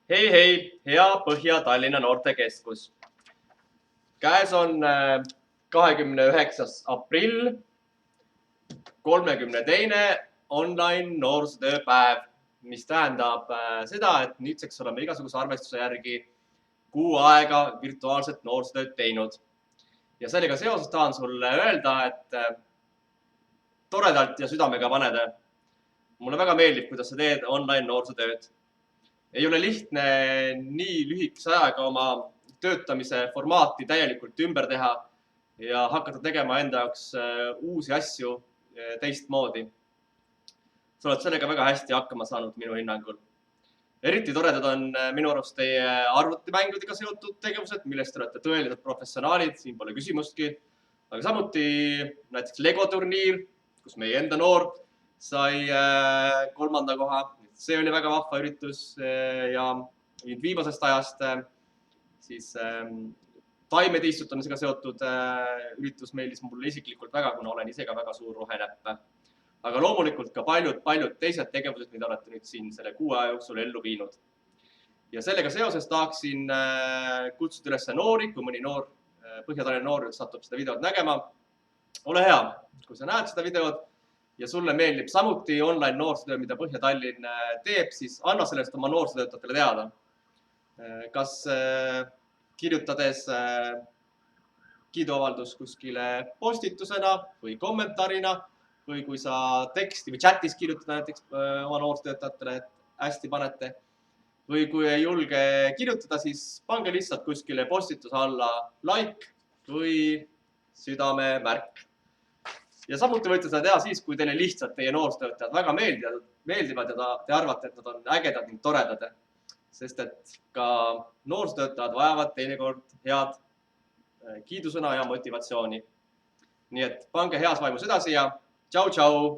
Hei, hea Põhja-Tallinna Noortekeskus. Käes on 29. aprill, 32. online noorsootööpäev, mis tähendab seda, et nüüdseks oleme igasuguse arvestuse järgi kuu aega virtuaalset noorsootööd teinud. Ja sellega seoses tahan sulle öelda, et toredalt ja südamega panede. Mulle väga meeldib, kuidas sa teed online noorsootööd. Ei ole lihtne nii lühikese ajaga oma töötamise formaati täielikult ümber teha ja hakata tegema enda jaoks uusi asju teistmoodi. Sa oled sellega väga hästi hakkama saanud minu hinnangul. Eriti toredad on minu arust teie arvutimängudega seotud tegevused, millest te olete tõelised professionaalid, siin pole küsimustki. Aga samuti näiteks Lego turniir, kus meie enda noor sai 3. koha. See oli väga vahva üritus ja viimasest ajast siis taimede istutamisega seotud üritus meeldis mulle isiklikult väga, kuna olen ise ka väga suur rohenäpp. Aga loomulikult ka paljud teised tegevused, mida olete nüüd siin selle kuu aja jooksul ellu viinud. Ja sellega seoses tahaksin kutsuda üles noori, kui mõni noor, Põhja-Tallinna noor satub seda videot nägema. Ole hea, kui sa näed seda videot ja sulle meeldib samuti online noorsootöö, mida Põhja-Tallinn teeb, siis anna sellest oma noorsootöötajatele teada. Kas kirjutades kiiduavaldus kuskile postitusena või kommentaarina või kui sa teksti või chatis kirjutada näiteks oma noorsootöötajatele, et hästi panete. Või kui ei julge kirjutada, siis pange lihtsalt kuskile postituse alla like või südamemärk. Ja samuti võite seda teha siis, kui teile lihtsalt teie noorsootöötajad väga meeldivad ja te arvate, et nad on ägedad ning toredad. Sest et ka noorsootöötajad vajavad teinekord head kiidusõna ja motivatsiooni. Nii et pange heas vaimus edasi ja tšau!